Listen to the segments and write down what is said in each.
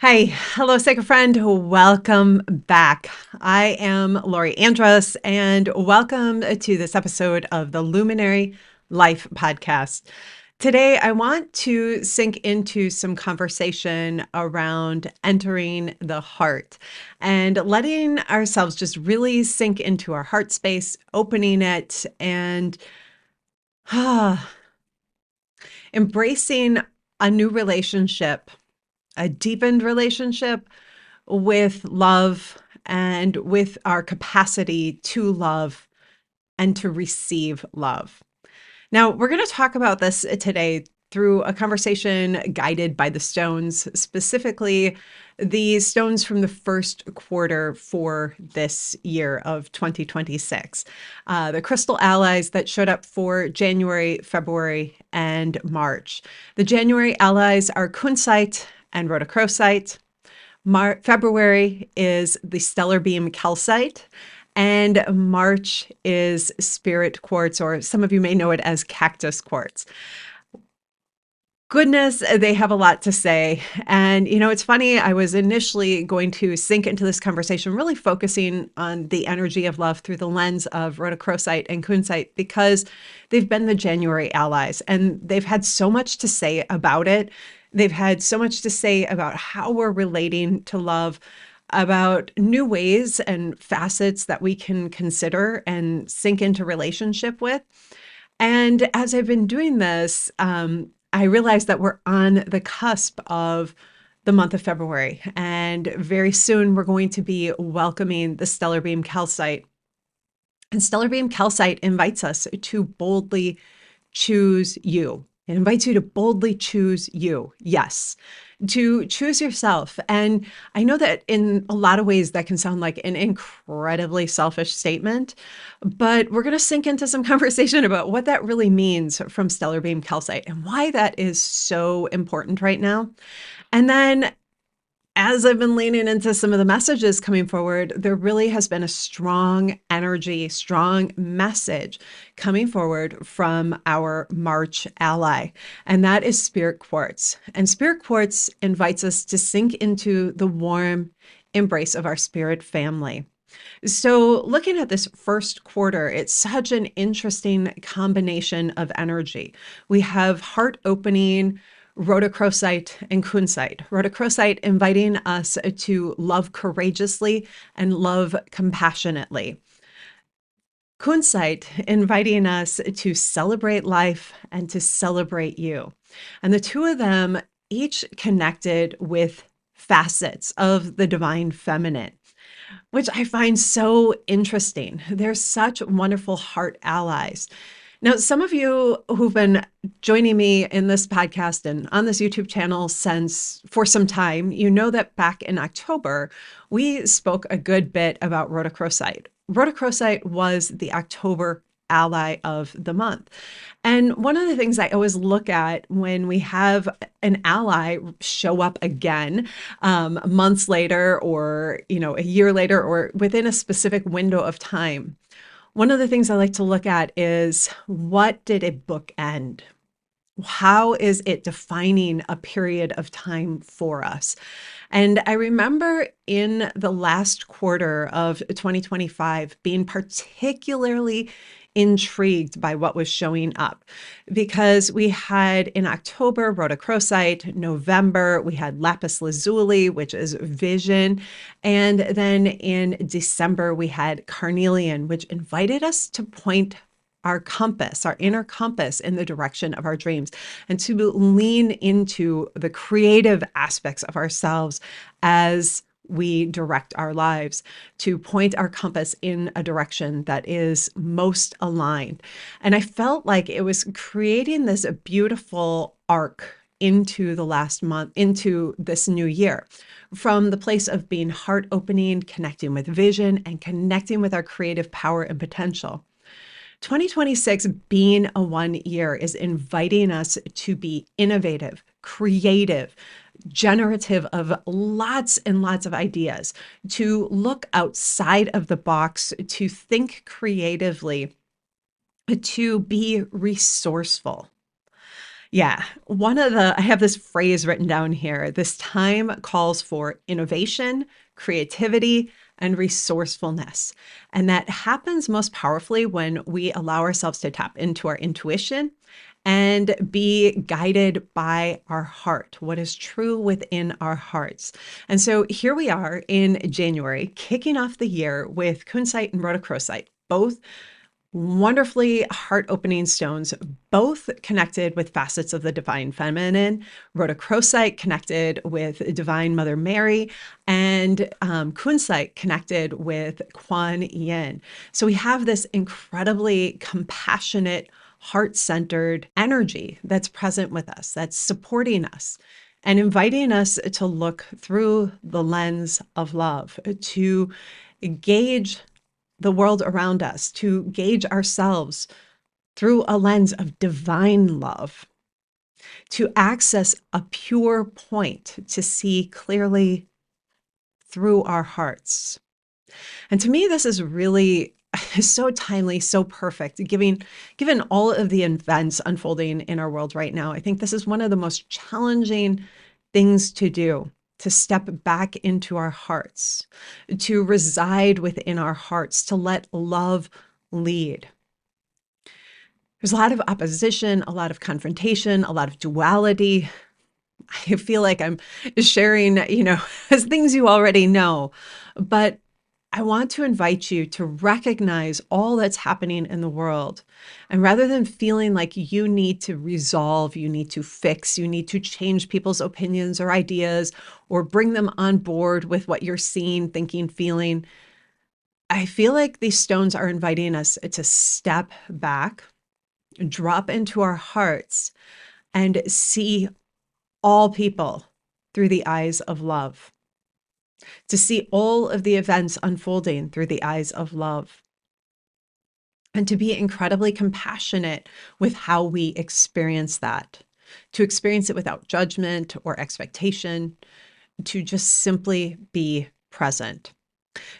Hey, hello, sacred friend. Welcome back. I am Lori Andrus, and welcome to this episode of the Luminary Life Podcast. Today, I want to sink into some conversation around entering the heart and letting ourselves just really sink into our heart space, opening it, and embracing a new relationship, a deepened relationship with love and with our capacity to love and to receive love. Now, we're going to talk about this today through a conversation guided by the stones, specifically the stones from the first quarter for this year of 2026. The crystal allies that showed up for January, February, and March. The January allies are Kunzite and Rhodochrosite. February is the stellar beam calcite, and March is spirit quartz, or some of you may know it as cactus quartz. Goodness, they have a lot to say. And, it's funny, I was initially going to sink into this conversation, really focusing on the energy of love through the lens of Rhodochrosite and Kunzite, because they've been the January allies and they've had so much to say about it. They've had so much to say about how we're relating to love, about new ways and facets that we can consider and sink into relationship with. And as I've been doing this, I realized that we're on the cusp of the month of February, and very soon we're going to be welcoming the stellar beam calcite. And stellar beam calcite invites us to boldly choose you. It invites you to boldly choose you. Yes, to choose yourself. And I know that in a lot of ways that can sound like an incredibly selfish statement, but we're going to sink into some conversation about what that really means from stellar beam calcite and why that is so important right now. And then as I've been leaning into some of the messages coming forward, there really has been a strong energy, strong message coming forward from our March ally, and that is Spirit Quartz. And Spirit Quartz invites us to sink into the warm embrace of our spirit family. So, looking at this first quarter, it's such an interesting combination of energy. We have heart opening Rhodochrosite and Kunzite. Rhodochrosite inviting us to love courageously and love compassionately. Kunzite inviting us to celebrate life and to celebrate you. And the two of them each connected with facets of the divine feminine, which I find so interesting. They're such wonderful heart allies. Now, some of you who've been joining me in this podcast and on this YouTube channel for some time, you know that back in October, we spoke a good bit about Rhodochrosite. Rhodochrosite was the October ally of the month. And one of the things I always look at when we have an ally show up again, months later, or, a year later, or within a specific window of time, one of the things I like to look at is, what did it bookend? How is it defining a period of time for us? And I remember in the last quarter of 2025 being particularly intrigued by what was showing up, because we had in October Rhodochrosite, November we had lapis lazuli, which is vision, and then in December we had carnelian, which invited us to point our compass, our inner compass, in the direction of our dreams, and to lean into the creative aspects of ourselves as we direct our lives, to point our compass in a direction that is most aligned. And I felt like it was creating this beautiful arc into the last month, into this new year, from the place of being heart opening, connecting with vision, and connecting with our creative power and potential. 2026 being a 1 year is inviting us to be innovative, creative, generative of lots and lots of ideas, to look outside of the box, to think creatively, to be resourceful. Yeah. I have this phrase written down here. This time calls for innovation, creativity, and resourcefulness. And that happens most powerfully when we allow ourselves to tap into our intuition and be guided by our heart, what is true within our hearts. And so here we are in January, kicking off the year with Kunzite and Rhodochrosite, both wonderfully heart opening stones, both connected with facets of the divine feminine. Rhodochrosite connected with divine Mother Mary, and Kunzite connected with Kuan Yin. So we have this incredibly compassionate, heart centered energy that's present with us, that's supporting us. And inviting us to look through the lens of love, to gauge the world around us, to gauge ourselves through a lens of divine love, to access a pure point, to see clearly through our hearts. And to me, this is really so timely, so perfect. Given all of the events unfolding in our world right now, I think this is one of the most challenging things to do, to step back into our hearts, to reside within our hearts, to let love lead. There's a lot of opposition, a lot of confrontation, a lot of duality. I feel like I'm sharing, as things you already know, but I want to invite you to recognize all that's happening in the world. And rather than feeling like you need to resolve, you need to fix, you need to change people's opinions or ideas, or bring them on board with what you're seeing, thinking, feeling, I feel like these stones are inviting us to step back, drop into our hearts, and see all people through the eyes of love, to see all of the events unfolding through the eyes of love, and to be incredibly compassionate with how we experience that, to experience it without judgment or expectation, to just simply be present.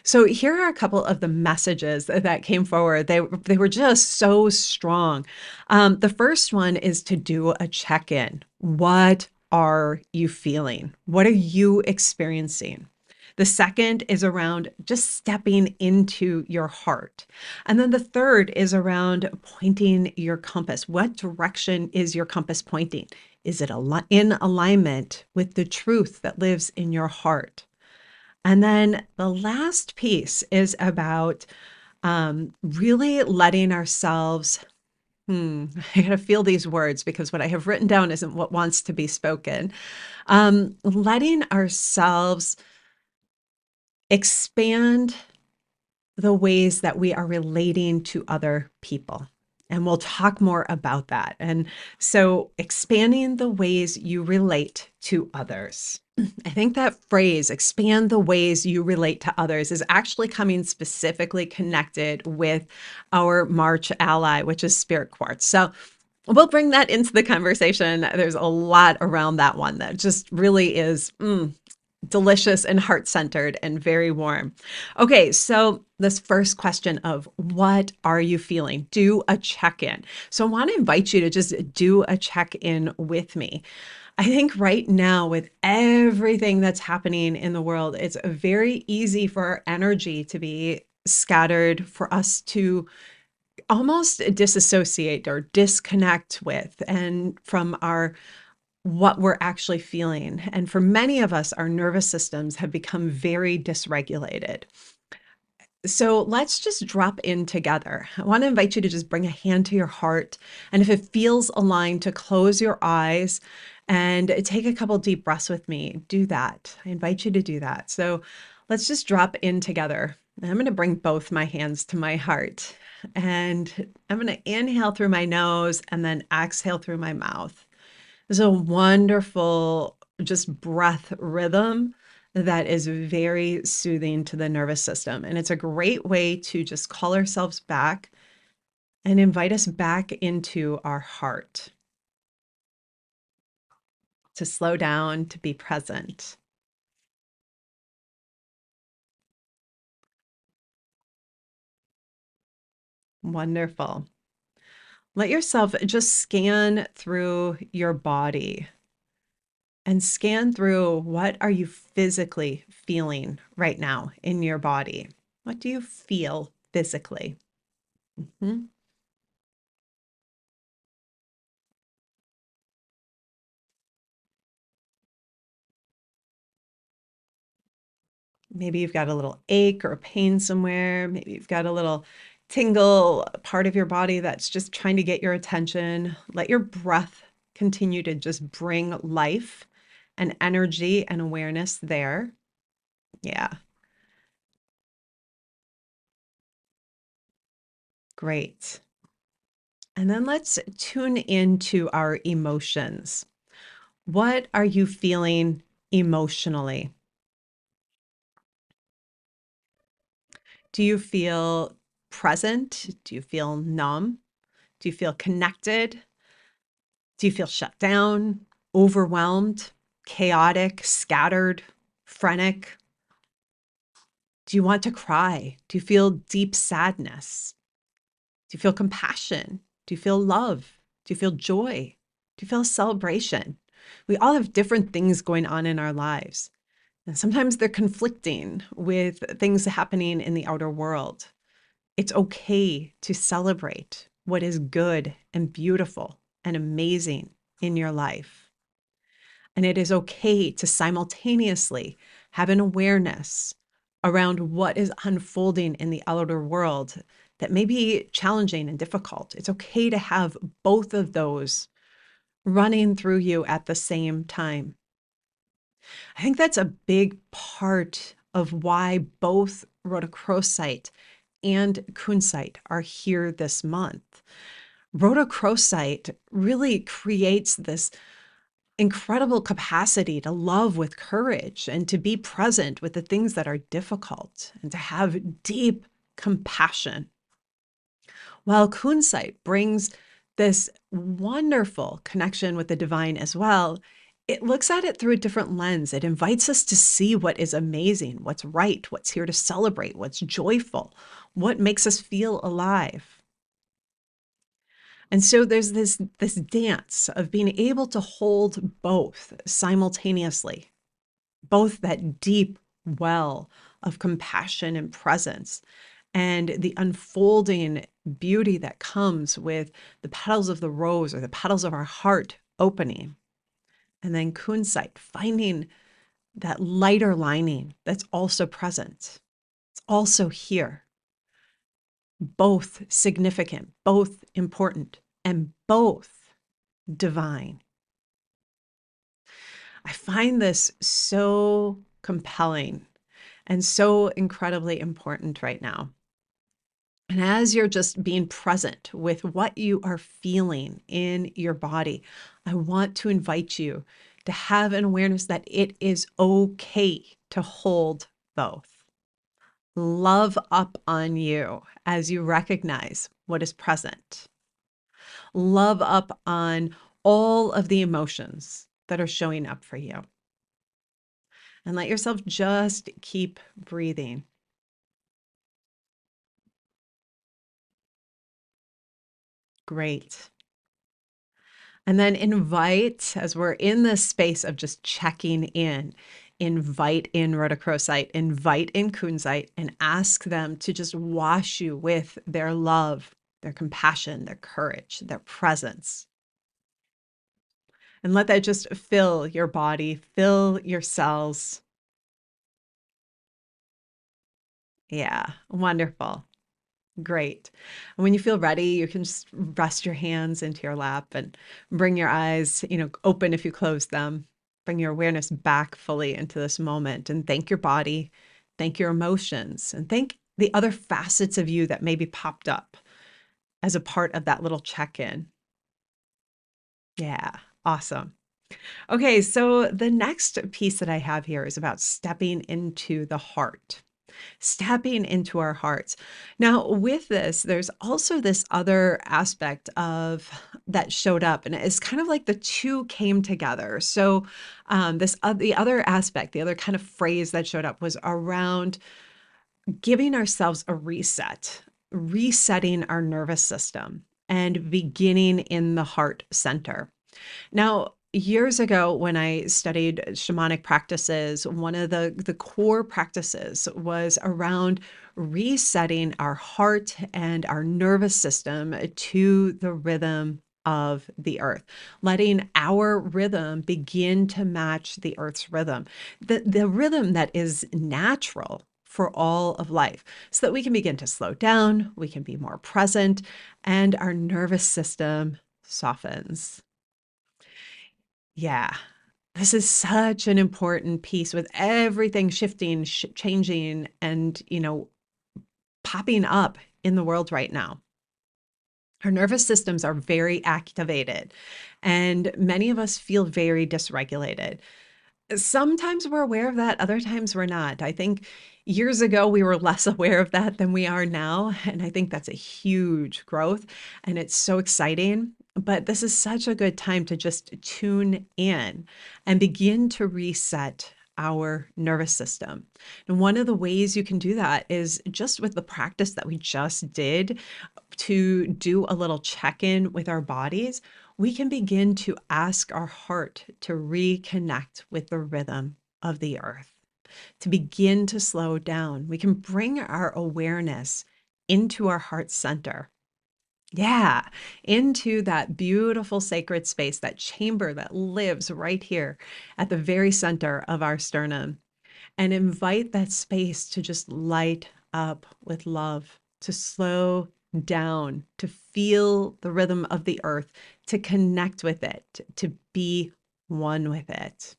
So here are a couple of the messages that came forward. They were just so strong. The first one is to do a check-in. What are you feeling? What are you experiencing? The second is around just stepping into your heart. And then the third is around pointing your compass. What direction is your compass pointing? Is it in alignment with the truth that lives in your heart? And then the last piece is about really letting ourselves, I gotta feel these words because what I have written down isn't what wants to be spoken. Letting ourselves expand the ways that we are relating to other people. And we'll talk more about that. And so, expanding the ways you relate to others. I think that phrase, expand the ways you relate to others, is actually coming specifically connected with our March ally, which is Spirit Quartz. So, we'll bring that into the conversation. There's a lot around that one that just really is delicious and heart-centered and very warm. Okay, so this first question of what are you feeling? Do a check-in. So I want to invite you to just do a check-in with me. I think right now, with everything that's happening in the world, it's very easy for our energy to be scattered, for us to almost disassociate or disconnect with and from our what we're actually feeling. And for many of us, our nervous systems have become very dysregulated. So let's just drop in together. I want to invite you to just bring a hand to your heart. And if it feels aligned, to close your eyes and take a couple deep breaths with me. Do that. I invite you to do that. So let's just drop in together. And I'm going to bring both my hands to my heart. And I'm going to inhale through my nose and then exhale through my mouth. There's a wonderful just breath rhythm that is very soothing to the nervous system. And it's a great way to just call ourselves back and invite us back into our heart, to slow down, to be present. Wonderful. Let yourself just scan through your body and scan through what are you physically feeling right now in your body? What do you feel physically? Mhm. Maybe you've got a little ache or pain somewhere. Maybe you've got a little tingle part of your body that's just trying to get your attention. Let your breath continue to just bring life and energy and awareness there. Yeah, great. And then let's tune into our emotions. What are you feeling emotionally? Do you feel present? Do you feel numb? Do you feel connected? Do you feel shut down, overwhelmed, chaotic, scattered, frenetic? Do you want to cry? Do you feel deep sadness? Do you feel compassion? Do you feel love? Do you feel joy? Do you feel celebration? We all have different things going on in our lives. And sometimes they're conflicting with things happening in the outer world. It's okay to celebrate what is good and beautiful and amazing in your life. And it is okay to simultaneously have an awareness around what is unfolding in the outer world that may be challenging and difficult. It's okay to have both of those running through you at the same time. I think that's a big part of why both rhodochrosite and kunzite are here this month. Rhodochrosite really creates this incredible capacity to love with courage and to be present with the things that are difficult and to have deep compassion. While Kunzite brings this wonderful connection with the divine as well, it looks at it through a different lens. It invites us to see what is amazing, what's right, what's here to celebrate, what's joyful, what makes us feel alive. And so there's this dance of being able to hold both simultaneously, both that deep well of compassion and presence and the unfolding beauty that comes with the petals of the rose or the petals of our heart opening. And then kunzite, finding that lighter lining that's also present. It's also here, both significant, both important, and both divine. I find this so compelling and so incredibly important right now. And as you're just being present with what you are feeling in your body, I want to invite you to have an awareness that it is okay to hold both. Love up on you as you recognize what is present. Love up on all of the emotions that are showing up for you. And let yourself just keep breathing. Great. And then invite, as we're in this space of just checking in, invite in rhodochrosite, invite in kunzite, and ask them to just wash you with their love, their compassion, their courage, their presence. And let that just fill your body, fill your cells. Yeah, wonderful. Great. And when you feel ready, you can just rest your hands into your lap and bring your eyes, open if you close them. Bring your awareness back fully into this moment and thank your body, thank your emotions, and thank the other facets of you that maybe popped up as a part of that little check-in. Yeah, awesome. Okay, so the next piece that I have here is about stepping into the heart. Stepping into our hearts. Now, with this, there's also this other aspect of that showed up, and it's kind of like the two came together. So, the other aspect, the other kind of phrase that showed up was around giving ourselves a reset, resetting our nervous system, and beginning in the heart center. Now, years ago, when I studied shamanic practices, one of the core practices was around resetting our heart and our nervous system to the rhythm of the earth, letting our rhythm begin to match the earth's rhythm, the rhythm that is natural for all of life, so that we can begin to slow down, we can be more present, and our nervous system softens. Yeah. This is such an important piece with everything shifting, changing, and, popping up in the world right now. Our nervous systems are very activated, and many of us feel very dysregulated. Sometimes we're aware of that, other times we're not. I think years ago we were less aware of that than we are now, and I think that's a huge growth, and it's so exciting. But this is such a good time to just tune in and begin to reset our nervous system. And one of the ways you can do that is just with the practice that we just did, to do a little check in with our bodies. We can begin to ask our heart to reconnect with the rhythm of the earth, to begin to slow down. We can bring our awareness into our heart center. Yeah, into that beautiful sacred space, that chamber that lives right here at the very center of our sternum, and invite that space to just light up with love, to slow down, to feel the rhythm of the earth, to connect with it, to be one with it,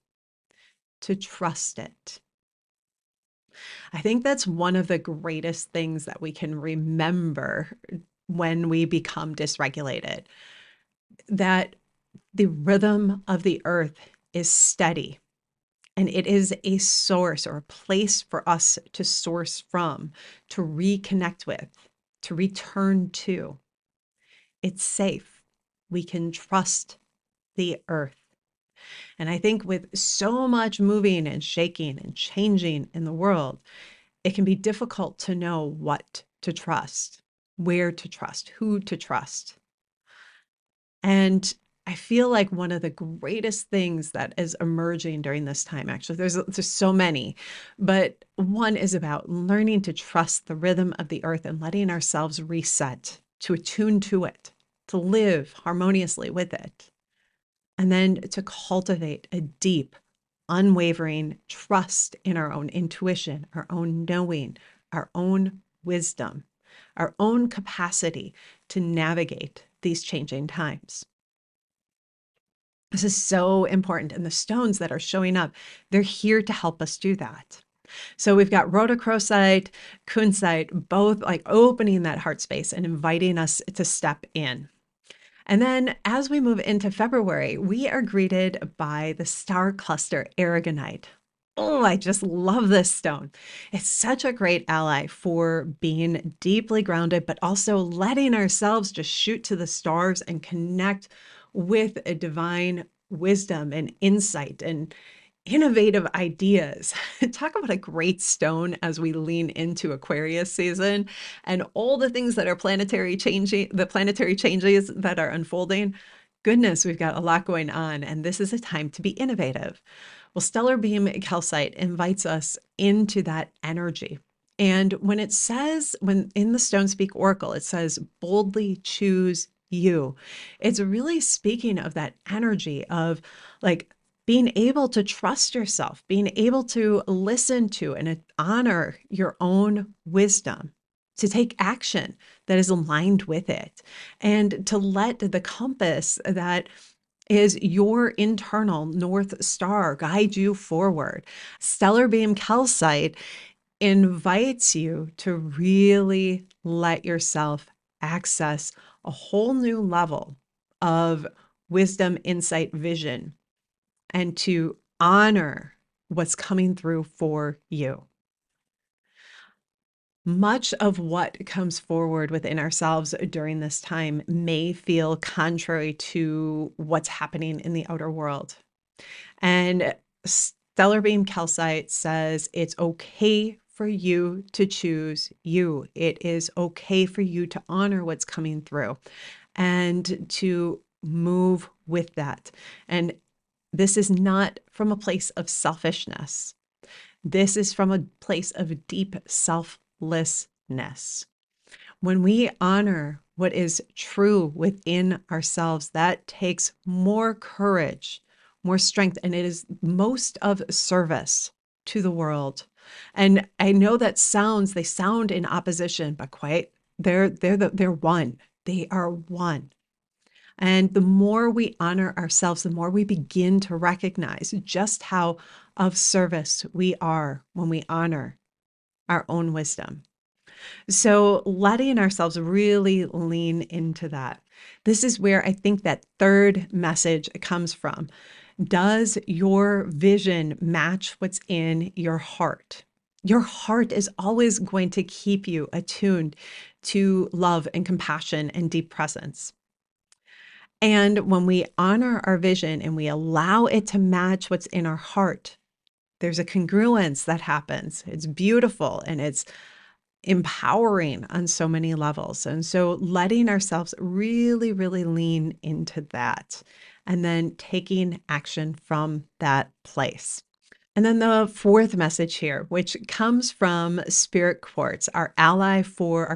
to trust it. I think that's one of the greatest things that we can remember when we become dysregulated, that the rhythm of the earth is steady. And it is a source or a place for us to source from, to reconnect with, to return to. It's safe. We can trust the earth. And I think with so much moving and shaking and changing in the world, it can be difficult to know what to trust, where to trust, who to trust. And I feel like one of the greatest things that is emerging during this time, actually, there's so many, but one is about learning to trust the rhythm of the earth and letting ourselves reset, to attune to it, to live harmoniously with it, and then to cultivate a deep, unwavering trust in our own intuition, our own knowing, our own wisdom, our own capacity to navigate these changing times. This is so important. And the stones that are showing up, they're here to help us do that. So we've got Rhodochrosite, Kunzite, both like opening that heart space and inviting us to step in. And then as we move into February, we are greeted by the star cluster aragonite. Oh, I just love this stone. It's such a great ally for being deeply grounded, but also letting ourselves just shoot to the stars and connect with a divine wisdom and insight and innovative ideas. Talk about a great stone as we lean into Aquarius season and all the things that are planetary changing, the planetary changes that are unfolding. Goodness, we've got a lot going on, and this is a time to be innovative. Well, stellar beam calcite invites us into that energy. And when it says, when in the Stone Speak Oracle, it says, boldly choose you, it's really speaking of that energy of like being able to trust yourself, being able to listen to and honor your own wisdom, to take action that is aligned with it, and to let the compass that is your internal North Star guide you forward. Stellar beam calcite invites you to really let yourself access a whole new level of wisdom, insight, vision, and to honor what's coming through for you. Much of what comes forward within ourselves during this time may feel contrary to what's happening in the outer world. And stellar beam calcite says it's okay for you to choose you. It is okay for you to honor what's coming through. and to move with that. And this is not from a place of selfishness. This is from a place of deep selflessness. When we honor what is true within ourselves, that takes more courage, more strength, and it is most of service to the world. And I know that they sound in opposition, but they're one. They are one. And the more we honor ourselves, the more we begin to recognize just how of service we are when we honor our own wisdom. So letting ourselves really lean into that. This is where I think that third message comes from. Does your vision match what's in your heart? Your heart is always going to keep you attuned to love and compassion and deep presence. And when we honor our vision and we allow it to match what's in our heart, there's a congruence that happens. It's beautiful and it's empowering on so many levels. And so letting ourselves really, really lean into that and then taking action from that place. And then the fourth message here, which comes from Spirit Quartz, our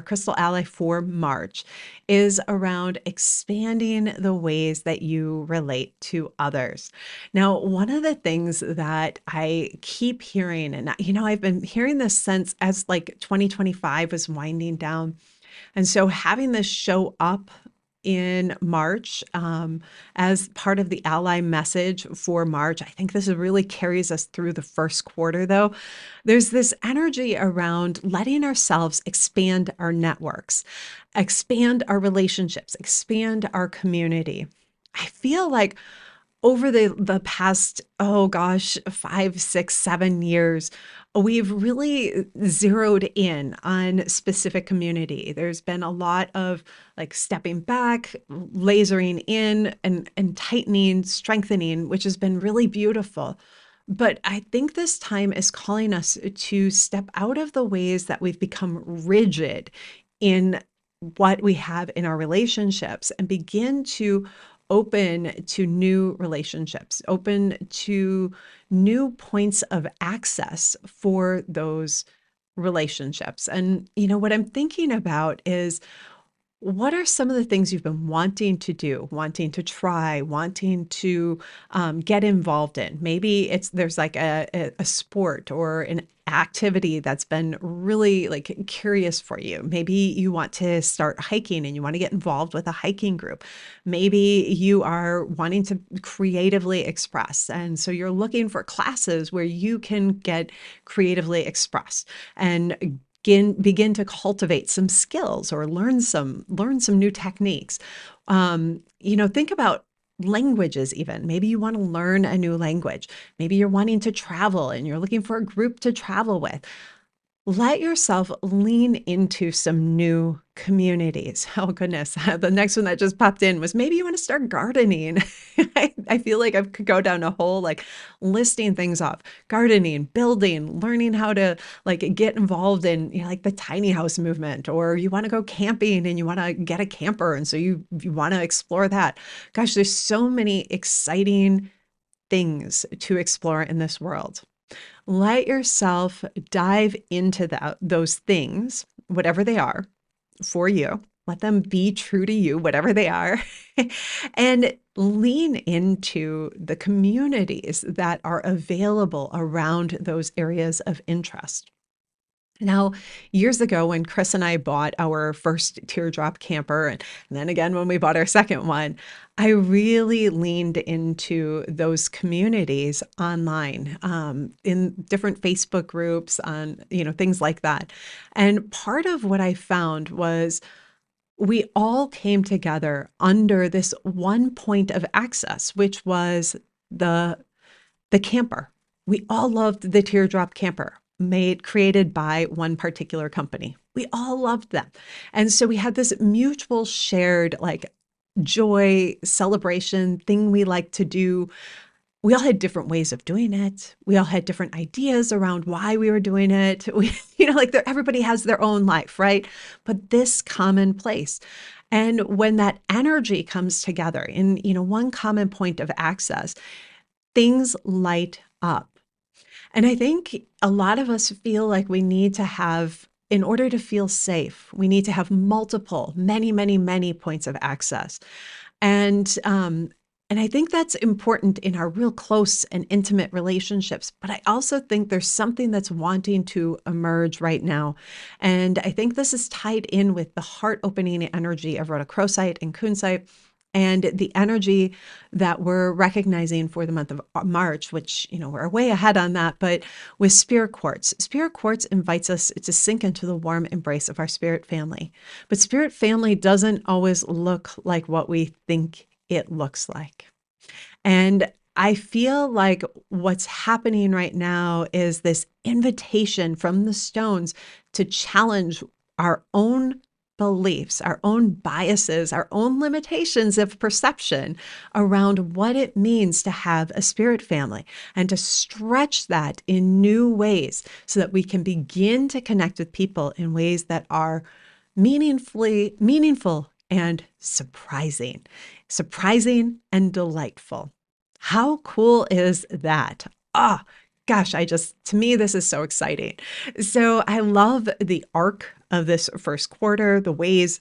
crystal ally for March, is around expanding the ways that you relate to others. Now, one of the things that I keep hearing, and I've been hearing this since as like 2025 was winding down. And so having this show up in March as part of the ally message for March, I think this really carries us through the first quarter, though. There's this energy around letting ourselves expand our networks, expand our relationships, expand our community. I feel like over the past, oh gosh, 5, 6, 7 years, we've really zeroed in on specific community. There's been a lot of like stepping back, lasering in and tightening, strengthening, which has been really beautiful. But I think this time is calling us to step out of the ways that we've become rigid in what we have in our relationships and begin to open to new relationships, open to new points of access for those relationships. And, what I'm thinking about is what are some of the things you've been wanting to do, wanting to try, wanting to get involved in? Maybe there's like a sport or an activity that's been really like curious for you. Maybe you want to start hiking and you want to get involved with a hiking group. Maybe you are wanting to creatively express. And so you're looking for classes where you can get creatively expressed and begin to cultivate some skills or learn some new techniques. Think about languages even. Maybe you want to learn a new language. Maybe you're wanting to travel and you're looking for a group to travel with. Let yourself lean into some new communities. Oh, goodness. The next one that just popped in was maybe you want to start gardening. I feel like I could go down a whole like listing things off: gardening, building, learning how to like get involved in like the tiny house movement, or you want to go camping and you want to get a camper. And so you want to explore that. Gosh, there's so many exciting things to explore in this world. Let yourself dive into those things, whatever they are for you. Let them be true to you, whatever they are, and lean into the communities that are available around those areas of interest. Now, years ago, when Chris and I bought our first teardrop camper, and then again when we bought our second one, I really leaned into those communities online, in different Facebook groups, on things like that. And part of what I found was we all came together under this one point of access, which was the camper. We all loved the teardrop camper created by one particular company. We all loved them. And so we had this mutual shared like joy, celebration thing we like to do. We all had different ways of doing it. We all had different ideas around why we were doing it. Everybody has their own life, right? But this common place. And when that energy comes together in, one common point of access, things light up. And I think a lot of us feel like we need to have, in order to feel safe, we need to have multiple, many, many, many points of access. And and I think that's important in our real close and intimate relationships. But I also think there's something that's wanting to emerge right now. And I think this is tied in with the heart opening energy of Rhodochrosite and Kunzite and the energy that we're recognizing for the month of March, which, we're way ahead on that. But with Spirit Quartz invites us to sink into the warm embrace of our spirit family. But spirit family doesn't always look like what we think it looks like. And I feel like what's happening right now is this invitation from the stones to challenge our own beliefs, our own biases, our own limitations of perception around what it means to have a spirit family and to stretch that in new ways so that we can begin to connect with people in ways that are meaningful and surprising and delightful. How cool is that? Ah, gosh, to me, this is so exciting. So I love the arc of this first quarter, the ways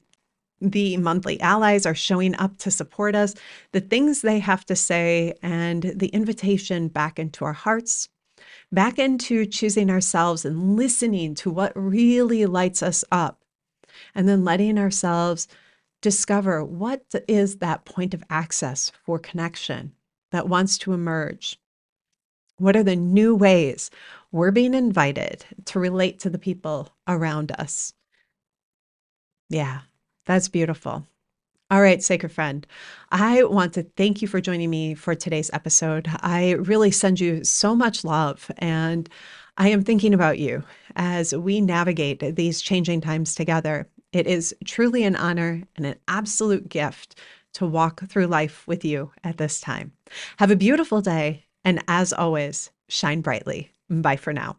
the monthly allies are showing up to support us, the things they have to say, and the invitation back into our hearts, back into choosing ourselves and listening to what really lights us up, and then letting ourselves discover what is that point of access for connection that wants to emerge. What are the new ways we're being invited to relate to the people around us? Yeah, that's beautiful. All right, sacred friend, I want to thank you for joining me for today's episode. I really send you so much love, and I am thinking about you as we navigate these changing times together. It is truly an honor and an absolute gift to walk through life with you at this time. Have a beautiful day, and as always, shine brightly. Bye for now.